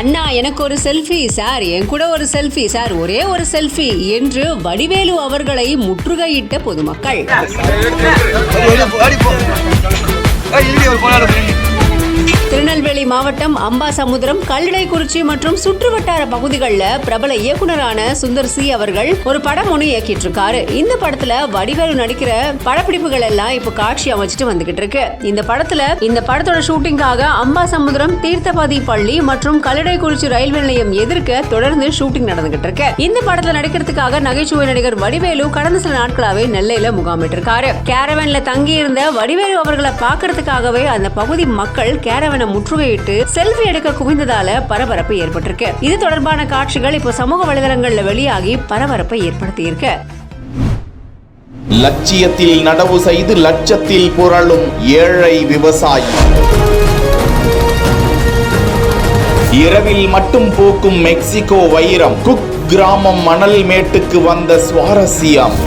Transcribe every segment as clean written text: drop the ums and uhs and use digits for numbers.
அண்ணா எனக்கு ஒரு selfie sir, என் கூட ஒரு செல்ஃபி சார், ஒரே ஒரு செல்ஃபி என்று வடிவேலு அவர்களை முற்றுகையிட்ட பொதுமக்கள். திருநெல்வேலி மாவட்டம் அம்பாசமுத்திரம், கல்லடைக்குறிச்சி மற்றும் சுற்றுவட்டார பகுதிகளில் பிரபல இயக்குனரான சுந்தர் சி அவர்கள் ஒரு படம் ஒன்று இயக்கிட்டு இருக்காரு. இந்த படத்துல வடிவேலு நடிக்கிற படப்பிடிப்புகள் எல்லாம் இப்ப காட்சி அமைச்சிட்டு வந்துகிட்டு இருக்கு. இந்த படத்தோட ஷூட்டிங்காக அம்பாசமுத்திரம் தீர்த்தபதி பள்ளி மற்றும் கல்லடைக்குறிச்சி ரயில்வே நிலையம் எதிர்க்க தொடர்ந்து ஷூட்டிங் நடந்துகிட்டு இருக்கு. இந்த படத்துல நடிக்கிறதுக்காக நகைச்சுவை நடிகர் வடிவேலு கடந்த சில நாட்களாவே நெல்லையில முகாமிட்டு இருக்காரு. கேரவன்ல தங்கி இருந்த வடிவேலு அவர்களை பாக்குறதுக்காகவே அந்த பகுதி மக்கள் கேரவன் முற்றுகையிட்டு செல்ஃபி எடுக்க குவிந்ததால பரபரப்பு ஏற்பட்டிருக்கு. இது தொடர்பான காட்சிகள் இப்போ சமூக வலைதளங்கள்ல வெளியாகி பரபரப்பை ஏற்படுத்தி இருக்கு. லட்சியத்தில் நடவு செய்து லட்சத்தில் புரளும் ஏழை விவசாயி, இரவில் மட்டும் பூக்கும் மெக்சிகோ வைரம், குக் கிராமம் மணல் மேட்டுக்கு வந்த சுவாரஸ்யம்,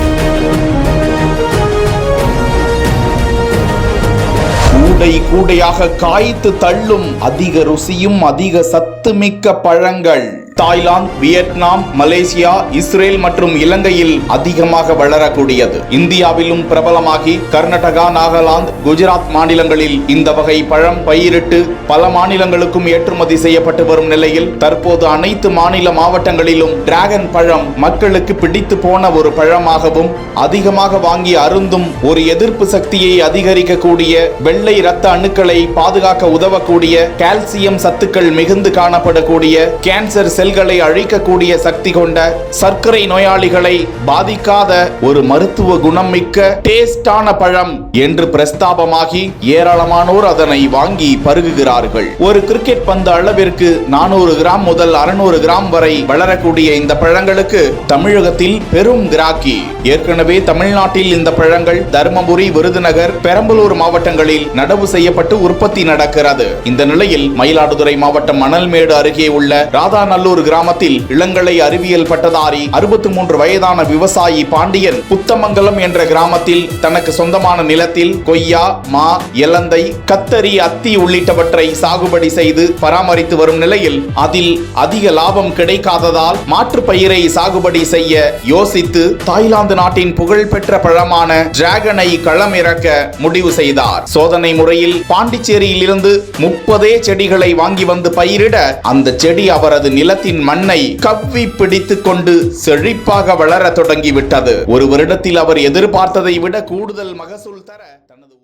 கூடை கூடையாக காய்த்து தள்ளும் அதிக ருசியும் அதிக சத்துமிக்க பழங்கள், தாய்லாந்து, வியட்நாம், மலேசியா, இஸ்ரேல் மற்றும் இலங்கையில் அதிகமாக வளரக்கூடியது. இந்தியாவிலும் பிரபலமாகி கர்நாடகா, நாகாலாந்து, குஜராத் மாநிலங்களில் இந்த வகை பழம் பயிரிட்டு பல மாநிலங்களுக்கும் ஏற்றுமதி செய்யப்பட்டு வரும் நிலையில் தற்போது அனைத்து மாநில மாவட்டங்களிலும் டிராகன் பழம் மக்களுக்கு பிடித்து போன ஒரு பழமாகவும் அதிகமாக வாங்கி அருந்தும் ஒரு எதிர்ப்பு சக்தியை அதிகரிக்கக்கூடிய வெள்ளை இரத்த அணுக்களை பாதுகாக்க உதவக்கூடிய கால்சியம் சத்துக்கள் மிகுந்து காணப்படக்கூடிய கேன்சர் செல்களை அழிக்கக்கூடிய சக்தி கொண்ட சர்க்கரை நோயாளிகளை பாதிக்காத ஒரு மருத்துவ குணம் மிக்க டேஸ்டான பழம் என்று பிரஸ்தாபமாகி ஏராளமானோர் அதனை வாங்கி பருகுகிறார்கள். ஒரு கிரிக்கெட் பந்து அளவிற்கு 400 கிராம் முதல் 600 கிராம் வரை வளரக்கூடிய இந்த பழங்களுக்கு தமிழகத்தில் பெரும் கிராக்கி. ஏற்கனவே தமிழ்நாட்டில் இந்த பழங்கள் தருமபுரி, விருதுநகர், பெரம்பலூர் மாவட்டங்களில் நடவு செய்யப்பட்டு உற்பத்தி நடக்கிறது. இந்த நிலையில் மயிலாடுதுறை மாவட்டம் மணல்மேடு அருகே உள்ள ராதாநல்லூர் கிராமத்தில் இளங்கலை அறிவியல் பட்டதாரி 63 வயதான விவசாயி பாண்டியன் புத்தமங்கலம் என்ற கிராமத்தில் தனக்கு சொந்தமான நிலத்தில் கொய்யா, மா, எலந்தை, கத்தரி, அத்தி உள்ளிட்டவற்றை சாகுபடி செய்து பராமரித்து வரும் நிலையில் அதில் அதிக லாபம் கிடைக்காததால் மாற்று பயிரை சாகுபடி செய்ய யோசித்து தாய்லாந்து நாட்டின் புகழ்பெற்ற பழமான டிராகனை களமிறக்க முடிவு செய்தார். சோதனை முறையில் பாண்டிச்சேரியில் இருந்து 30 செடிகளை வாங்கி வந்து பயிரிட அந்த செடி அவரது நிலத்தின் மண்ணை கவ்வி பிடித்துக் கொண்டு செழிப்பாக வளர தொடங்கிவிட்டது. ஒரு வருடத்தில் அவர் எதிர்பார்த்ததை விட கூடுதல் மகசூல் தர தனது